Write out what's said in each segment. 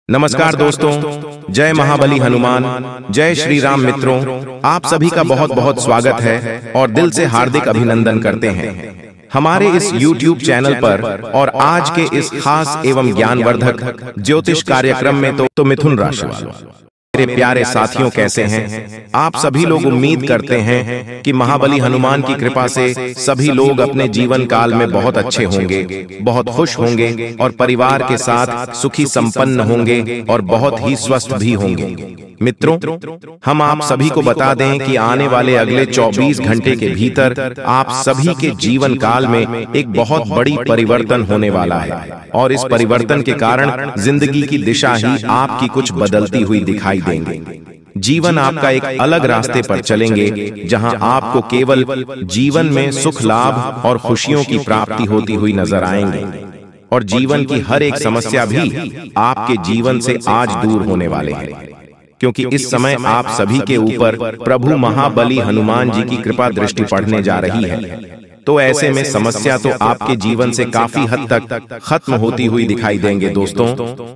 नमस्कार दोस्तों, जय महाबली हनुमान, जय श्री राम मित्रों। आप सभी का बहुत बहुत स्वागत है और दिल से हार्दिक अभिनंदन करते हैं हमारे इस YouTube चैनल पर। और आज के इस खास एवं ज्ञानवर्धक ज्योतिष कार्यक्रम में तो मिथुन राशि वालों, मेरे प्यारे साथियों, कैसे हैं आप सभी लोग। उम्मीद करते हैं कि महाबली हनुमान की कृपा से सभी लोग अपने जीवन काल में बहुत अच्छे होंगे, बहुत खुश होंगे और परिवार के साथ सुखी संपन्न होंगे और बहुत ही स्वस्थ भी होंगे। मित्रों, हम आप सभी को बता दें कि आने वाले अगले 24 घंटे के भीतर आप सभी के जीवन काल में एक बहुत बड़ी परिवर्तन होने वाला है और इस परिवर्तन के कारण जिंदगी की दिशा ही आपकी कुछ बदलती हुई दिखाई देंगे। जीवन आपका एक अलग रास्ते पर चलेंगे, जहां आपको केवल जीवन में सुख लाभ और खुशियों की प्राप्ति होती हुई नजर आएंगे और जीवन की हर एक समस्या भी आपके जीवन से आज दूर होने वाले हैं, क्योंकि इस समय आप सभी के ऊपर प्रभु महाबली हनुमान जी की कृपा दृष्टि पड़ने जा रही है। तो ऐसे में समस्या तो आपके जीवन से काफी हद तक खत्म होती हुई दिखाई देंगे। दोस्तों,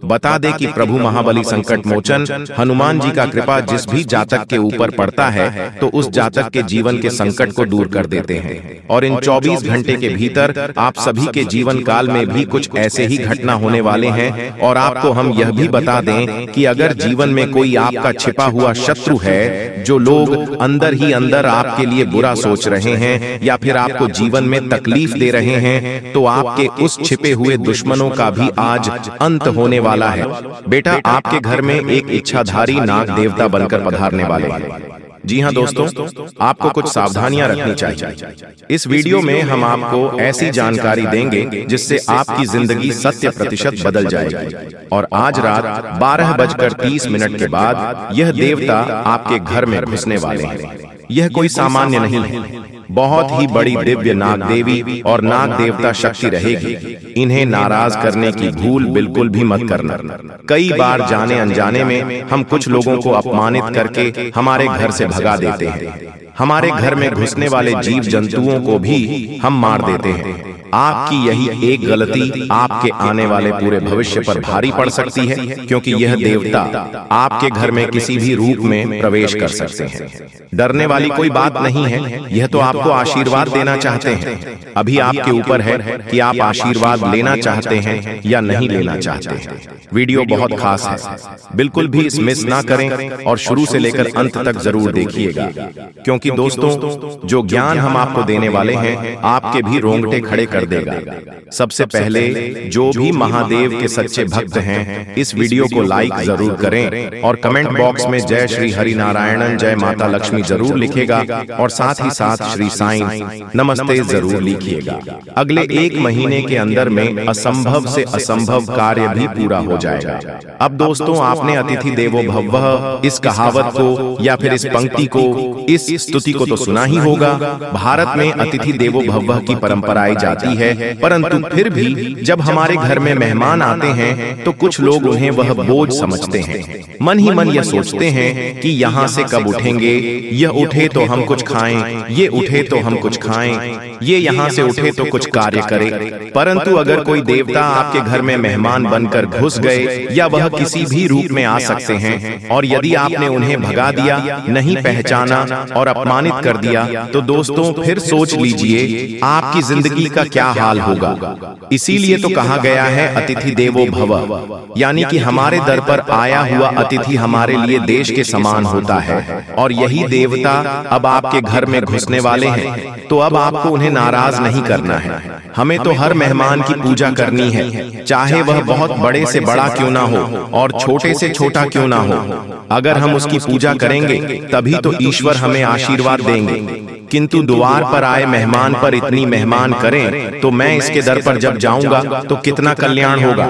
बता दें कि प्रभु महाबली संकट मोचन हनुमान जी का कृपा जिस भी जातक के ऊपर पड़ता है तो उस जातक के जीवन के संकट को दूर कर देते हैं। और इन 24 घंटे के भीतर आप सभी के जीवन काल में भी कुछ ऐसे ही घटना होने वाले हैं। और आपको हम यह भी बता दें कि अगर जीवन में कोई आपका छिपा हुआ शत्रु है, जो लोग अंदर ही अंदर आपके लिए बुरा सोच रहे हैं या फिर आपको जीवन में तकलीफ दे रहे हैं, तो आपके उस छिपे हुए दुश्मनों का भी आज अंत होने वाला है। बेटा, आपके घर में एक इच्छाधारी नाग देवता बनकर पधारने वाले हैं। जी हाँ दोस्तों, आपको कुछ सावधानियां रखनी चाहिए। इस वीडियो में हम आपको ऐसी जानकारी देंगे जिससे आपकी जिंदगी 100% बदल जाएगी। और आज रात 12:30 के बाद यह देवता आपके घर में घुसने वाले हैं। यह कोई सामान्य नहीं है, बहुत ही बड़ी दिव्य नाग देवी और नाग देवता शक्ति रहेगी। इन्हें नाराज करने की भूल बिल्कुल भी मत करना। कई बार जाने अनजाने में हम कुछ लोगों को अपमानित करके हमारे घर से भगा देते हैं। हमारे घर में घुसने वाले जीव जंतुओं को भी हम मार देते हैं। आपकी यही एक गलती आपके आने वाले पूरे भविष्य पर भारी पड़ सकती है, क्योंकि यह देवता आपके घर में किसी भी रूप में प्रवेश कर सकते हैं। डरने वाली कोई बात नहीं है, यह तो आपको आशीर्वाद देना चाहते हैं। अभी आपके ऊपर है कि आप आशीर्वाद लेना चाहते हैं या नहीं लेना चाहते हैं। वीडियो बहुत खास है, बिल्कुल भी इस मिस ना करें और शुरू से लेकर अंत तक जरूर देखिएगा, क्योंकि दोस्तों, जो ज्ञान हम आपको देने वाले हैं आपके भी रोंगटे खड़े कर देगा। सबसे पहले जो भी महादेव के सच्चे भक्त हैं, इस वीडियो को लाइक जरूर करें और कमेंट बॉक्स में जय श्री हरि नारायणन, जय माता लक्ष्मी जरूर लिखेगा और साथ ही साथ श्री साईं नमस्ते जरूर लिखिएगा। अगले 1 महीने के अंदर में असंभव से असंभव कार्य भी पूरा हो जाएगा। अब दोस्तों, आपने अतिथि देवो भवः इस कहावत को या फिर इस पंक्ति को, इस स्तुति को तो सुना ही होगा। भारत में अतिथि देवो भवः की परंपराएं जाती है, परंतु फिर भी जब हमारे घर में मेहमान आते हैं तो कुछ लोग उन्हें वह बोझ समझते हैं। मन ही मन यह सोचते हैं कि यहाँ से कब उठेंगे, यह उठे तो हम कुछ खाएं, ये उठे तो हम कुछ खाएं, ये यहाँ से उठे तो कुछ कार्य करे। परंतु अगर कोई देवता आपके घर में मेहमान बनकर घुस गए या वह किसी भी रूप में आ सकते हैं, और यदि आपने उन्हें भगा दिया, नहीं पहचाना और अपमानित कर दिया, तो दोस्तों फिर सोच लीजिए आपकी जिंदगी का क्या हाल होगा। इसीलिए तो कहा गया है अतिथि देवो भव, यानी कि हमारे दर पर आया हुआ अतिथि हमारे लिए देश के समान होता है। और यही देवता अब आपके घर में घुसने वाले हैं, तो अब आपको उन्हें नाराज नहीं करना है। हमें तो हर मेहमान की पूजा करनी है, चाहे वह बहुत बड़े से बड़ा क्यों ना हो और छोटे से छोटा क्यों ना हो। अगर हम उसकी पूजा करेंगे तभी तो ईश्वर हमें आशीर्वाद देंगे। किंतु द्वार पर आए मेहमान पर इतनी मेहमान करें तो मैं इसके दर पर जब जाऊंगा तो कितना कल्याण होगा।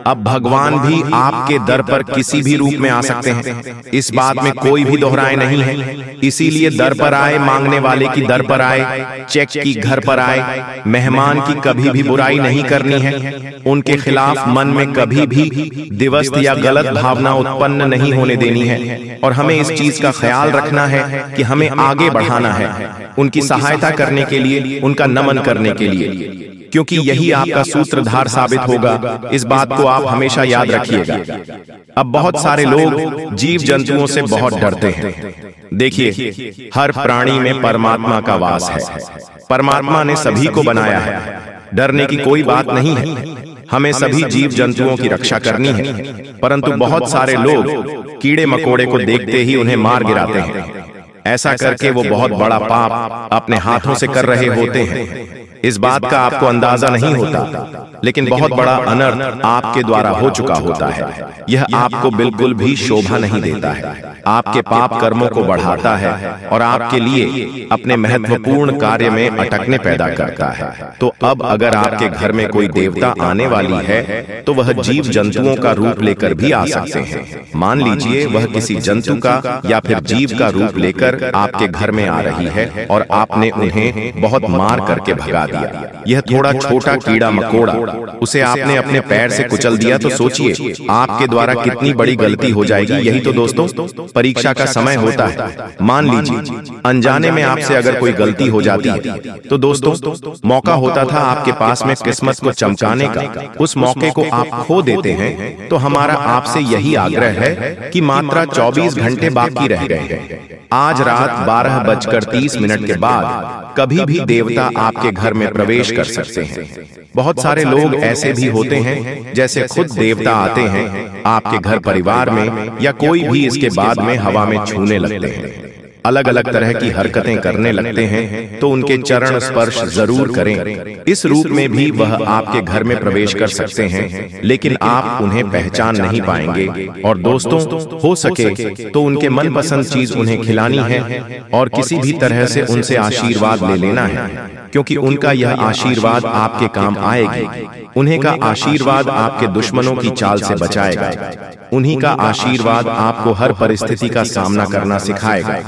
अब भगवान भी आपके दर पर किसी भी रूप में आ सकते हैं, इस बात में कोई भी दोहराए नहीं है। इसीलिए दर पर आए मांगने वाले की दर पर आए, चेक की घर पर आए। मेहमान की कभी भी बुराई नहीं करनी है, उनके खिलाफ मन में कभी भी दिवस्त या गलत भावना उत्पन्न नहीं होने देनी है। और हमें इस चीज का ख्याल रखना है कि हमें आगे बढ़ाना है, उनकी सहायता करने के लिए, उनका नमन करने के लिए। क्योंकि यही आपका सूत्रधार साबित होगा। इस बात को आप हमेशा याद रखिएगा। अब बहुत सारे लोग जीव जंतुओं से बहुत डरते हैं। देखिए, हर प्राणी में परमात्मा का वास है। परमात्मा ने सभी को बनाया है। डरने की कोई बात नहीं है। हमें सभी जीव जंतुओं की रक्षा करनी है, परंतु बहुत सारे लोग कीड़े मकोड़े को देखते ही उन्हें मार गिराते हैं। ऐसा करके वो बहुत बड़ा पाप अपने हाथों से कर रहे होते हैं। इस बात का आपको अंदाजा नहीं होता, लेकिन बहुत बड़ा अनर्थ आपके द्वारा हो चुका होता है। यह आपको बिल्कुल भी शोभा नहीं देता है, आपके पाप कर्मों को बढ़ाता है और आपके लिए अपने महत्वपूर्ण कार्य में अटकने पैदा करता है। तो अब अगर आपके घर में कोई देवता आने वाली है, तो वह जीव जंतुओं का रूप लेकर भी आ सकते हैं। मान लीजिए वह किसी जंतु का या फिर जीव का रूप लेकर आपके घर में आ रही है और आपने उन्हें बहुत मार करके भगा दिया। यह थोड़ा छोटा कीड़ा मकोड़ा, उसे आपने अपने पैर से कुचल दिया, तो सोचिए आपके द्वारा कितनी बड़ी गलती हो जाएगी। यही तो दोस्तों परीक्षा का समय होता है। मान लीजिए अनजाने में आपसे अगर कोई गलती हो जाती है, तो दोस्तों मौका होता था आपके पास में किस्मत को चमकाने का, उस मौके को आप खो देते हैं। तो हमारा आपसे यही आग्रह है कि मात्र 24 घंटे बाकी रह गए हैं। आज रात 12:30 के बाद कभी भी देवता आपके घर में प्रवेश कर सकते हैं। बहुत सारे लोग ऐसे भी होते हैं जैसे खुद देवता आते हैं आपके घर परिवार में, या कोई भी इसके बाद में हवा में छूने लगते हैं, अलग अलग तरह की हरकतें करने लगते हैं। तो उनके चरण स्पर्श जरूर करें। इस रूप में भी वह आपके घर में प्रवेश कर सकते हैं, लेकिन आप उन्हें पहचान नहीं पाएंगे। और दोस्तों हो सके तो उनके मनपसंद चीज उन्हें खिलानी है और किसी भी तरह से उनसे आशीर्वाद ले लेना है, क्योंकि उनका यह आशीर्वाद आपके काम आएगी। उन्हीं का आशीर्वाद आपके दुश्मनों की चाल से बचाएगा। उन्हीं का आशीर्वाद आपको हर परिस्थिति का सामना करना सिखाएगा।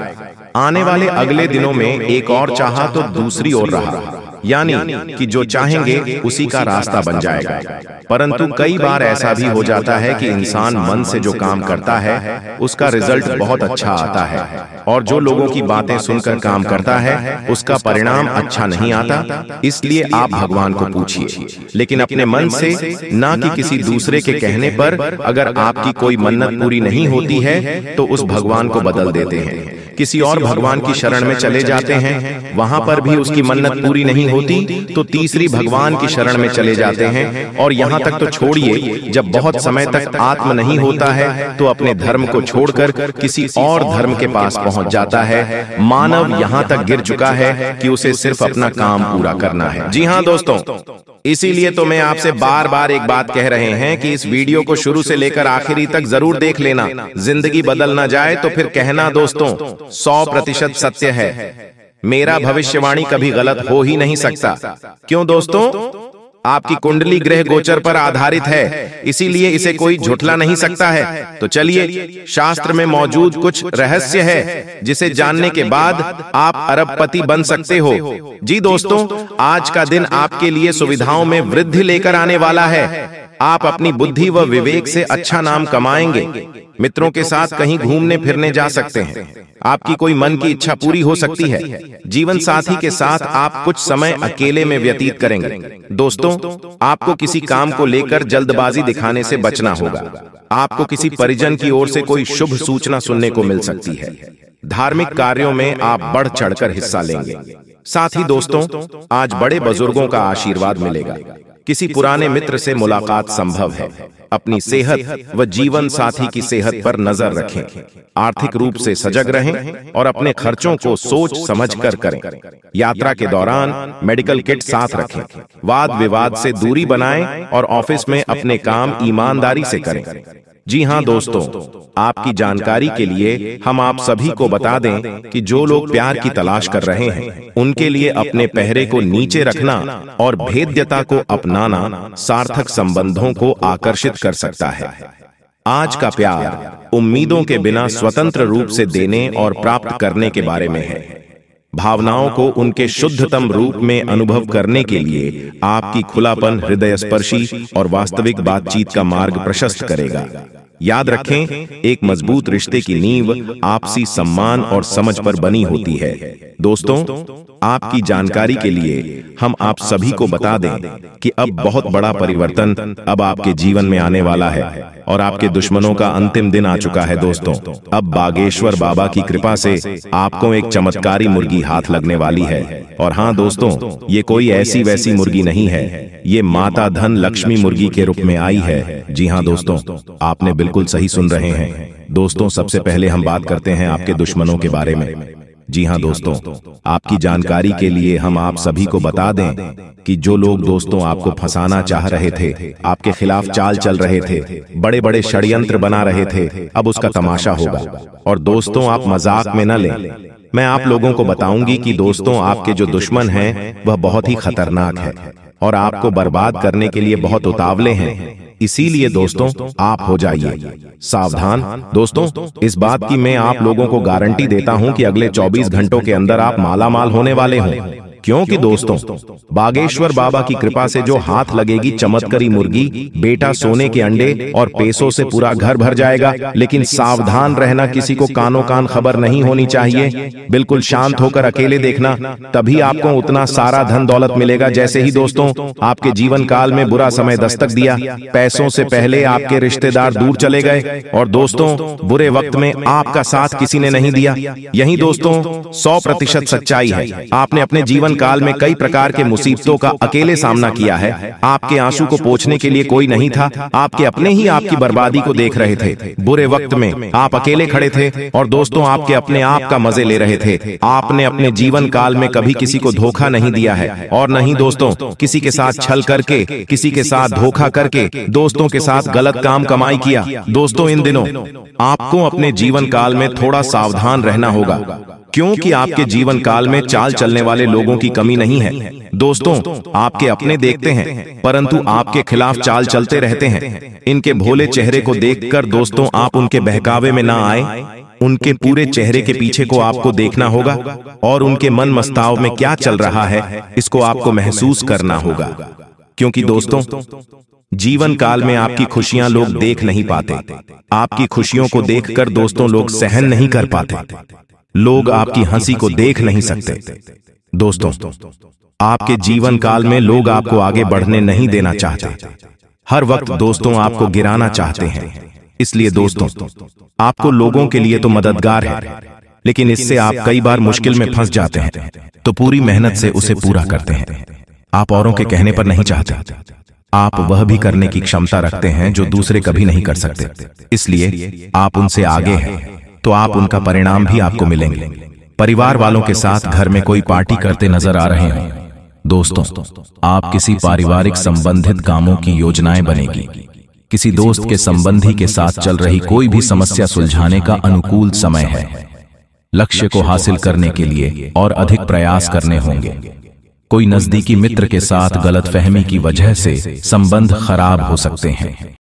आने वाले अगले दिनों में एक और चाहा तो दूसरी ओर रहा, यानी कि जो चाहेंगे उसी का रास्ता बन जाएगा। परंतु कई बार ऐसा भी हो जाता है कि इंसान मन से जो काम करता है उसका रिजल्ट बहुत अच्छा आता है, और जो लोगों की बातें सुनकर काम करता है उसका परिणाम अच्छा नहीं आता। इसलिए आप भगवान को पूछिए, लेकिन अपने मन से, ना कि किसी दूसरे के कहने पर। अगर आपकी कोई मन्नत पूरी नहीं होती है तो उस भगवान को बदल देते हैं, किसी और भगवान की शरण में चले जाते हैं। वहां पर भी उसकी मन्नत पूरी नहीं होती तो तीसरी भगवान की शरण में चले जाते हैं। और यहाँ तक तो छोड़िए, जब बहुत समय तक आत्म नहीं होता है तो अपने धर्म को छोड़कर किसी और धर्म के पास पहुंच जाता है। मानव यहाँ तक गिर चुका है कि उसे सिर्फ अपना काम पूरा करना है। जी हाँ दोस्तों, इसीलिए तो मैं आपसे बार बार एक बात कह रहे हैं कि इस वीडियो को शुरू से लेकर आखिरी तक जरूर देख लेना। जिंदगी बदल ना जाए तो फिर कहना दोस्तों 100% सत्य है। मेरा भविष्यवाणी कभी गलत हो ही नहीं सकता। क्यों दोस्तों? आपकी कुंडली ग्रह गोचर पर आधारित है, इसीलिए इसे कोई झुठला नहीं सकता है। तो चलिए, शास्त्र में मौजूद कुछ रहस्य है जिसे जानने के बाद आप अरबपति बन सकते हो। जी दोस्तों, आज का दिन आपके लिए सुविधाओं में वृद्धि लेकर आने वाला है। आप अपनी बुद्धि व विवेक से अच्छा नाम कमाएंगे। मित्रों के साथ कहीं घूमने फिरने जा सकते हैं। आपकी कोई मन की इच्छा पूरी हो सकती है। जीवन साथी के साथ आप कुछ समय अकेले में व्यतीत करेंगे। दोस्तों, आपको किसी काम को लेकर जल्दबाजी दिखाने से बचना होगा। आपको किसी परिजन की ओर से कोई शुभ सूचना सुनने को मिल सकती है। धार्मिक कार्यों में आप बढ़ चढ़कर हिस्सा लेंगे। साथ ही दोस्तों, आज बड़े बुजुर्गों का आशीर्वाद मिलेगा। किसी पुराने मित्र से मुलाकात संभव है। अपनी सेहत व जीवन साथी की सेहत पर नजर रखें। आर्थिक रूप से सजग रहें और अपने खर्चों को सोच समझकर करें। यात्रा के दौरान मेडिकल किट साथ रखें। वाद विवाद से दूरी बनाएं और ऑफिस में अपने काम ईमानदारी से करें। जी हाँ दोस्तों, आपकी जानकारी के लिए हम आप सभी को बता दें कि जो लोग प्यार की तलाश कर रहे हैं उनके लिए अपने पहरे को नीचे रखना और भेद्यता को अपनाना सार्थक संबंधों को आकर्षित कर सकता है। आज का प्यार उम्मीदों के बिना स्वतंत्र रूप से देने और प्राप्त करने के बारे में है। भावनाओं को उनके शुद्धतम रूप में अनुभव करने के लिए आपकी खुलापन हृदय स्पर्शी और वास्तविक बातचीत का मार्ग प्रशस्त करेगा। याद रखें, एक मजबूत रिश्ते की नींव आपसी सम्मान और समझ पर बनी होती है। दोस्तों, आपकी जानकारी के लिए हम आप सभी को बता दें कि अब बहुत बड़ा परिवर्तन अब आपके जीवन में आने वाला है और आपके दुश्मनों का अंतिम दिन आ चुका है। दोस्तों, अब बागेश्वर बाबा की कृपा से आपको एक चमत्कारी मुर्गी हाथ लगने वाली है। और हाँ दोस्तों, ये कोई ऐसी वैसी मुर्गी नहीं है, ये माता धन लक्ष्मी मुर्गी के रूप में आई है। जी हाँ दोस्तों, आपने बिल्कुल सही सुन रहे हैं। दोस्तों, सबसे पहले हम बात करते हैं आपके दुश्मनों के बारे में। जी हाँ दोस्तों, आपकी जानकारी के लिए हम आप सभी को बता दें कि जो लोग दोस्तों आपको फंसाना चाह रहे थे, आपके खिलाफ चाल चल रहे थे, बड़े बड़े षड्यंत्र बना रहे थे, अब उसका तमाशा होगा। और दोस्तों, आप मजाक में न लें। मैं आप लोगों को बताऊंगी कि दोस्तों, आपके जो दुश्मन हैं वह बहुत ही खतरनाक है और आपको बर्बाद करने के लिए बहुत उतावले हैं। इसीलिए दोस्तों, आप हो जाइए सावधान। दोस्तों, इस बात की मैं आप लोगों को गारंटी देता हूं कि अगले 24 घंटों के अंदर आप मालामाल होने वाले हों, क्योंकि दोस्तों, बागेश्वर बाबा की कृपा से जो हाथ लगेगी चमत्कारी मुर्गी, बेटा सोने के अंडे और पैसों से पूरा घर भर जाएगा। लेकिन सावधान रहना, किसी को कानों कान खबर नहीं होनी चाहिए। बिल्कुल शांत होकर अकेले देखना, तभी आपको उतना सारा धन दौलत मिलेगा। जैसे ही दोस्तों आपके जीवन काल में बुरा समय दस्तक दिया, पैसों से पहले आपके रिश्तेदार दूर चले गए और दोस्तों बुरे वक्त में आपका साथ किसी ने नहीं दिया। यही दोस्तों 100% सच्चाई है। आपने अपने जीवन काल में कई प्रकार के मुसीबतों का अकेले सामना किया है। आपके आंसू को पोंछने के लिए कोई नहीं था, आपके अपने ही आपकी बर्बादी को देख रहे थे। बुरे वक्त में आप अकेले खड़े थे और दोस्तों आपके अपने आप का मजे ले रहे थे। आपने अपने जीवन काल में कभी किसी को धोखा नहीं दिया है और नहीं दोस्तों किसी के साथ छल करके, किसी के साथ धोखा करके, दोस्तों के साथ गलत काम कमाई किया। दोस्तों, इन दिनों आपको अपने जीवन काल में थोड़ा सावधान रहना होगा, क्योंकि आपके जीवन काल में चाल चलने वाले लोगों की कमी नहीं है। दोस्तों, आपके अपने देखते हैं परंतु आपके खिलाफ चाल चलते रहते हैं। इनके भोले चेहरे को देखकर दोस्तों आप उनके बहकावे में ना आए। उनके पूरे चेहरे के पीछे को आपको देखना होगा और उनके मन मस्ताव में क्या चल रहा है इसको आपको महसूस करना होगा। क्योंकि दोस्तों, जीवन काल में आपकी खुशियां लोग देख नहीं पाते। आपकी खुशियों को देखकर दोस्तों लोग सहन नहीं कर पाते। लोग आपकी हंसी को देख नहीं सकते। दोस्तों, आपके जीवन काल में लोग आपको आगे बढ़ने नहीं देना चाहते। हर वक्त दोस्तों आपको गिराना चाहते हैं। इसलिए दोस्तों, आपको लोगों के लिए तो मददगार है, लेकिन इससे आप कई बार मुश्किल में फंस जाते हैं, तो पूरी मेहनत से उसे पूरा करते हैं। आप औरों के कहने पर नहीं चाहते। आप वह भी करने की क्षमता रखते हैं जो दूसरे कभी नहीं कर सकते। इसलिए आप उनसे आगे हैं, तो आप उनका परिणाम भी आपको मिलेंगे। परिवार वालों के साथ घर में कोई पार्टी करते नजर आ रहे हैं। दोस्तों, आप किसी पारिवारिक संबंधित कामों की योजनाएं बनेगी। किसी दोस्त के संबंधी के साथ चल रही कोई भी समस्या सुलझाने का अनुकूल समय है। लक्ष्य को हासिल करने के लिए और अधिक प्रयास करने होंगे। कोई नजदीकी मित्र के साथ गलतफहमी की वजह से संबंध खराब हो सकते हैं।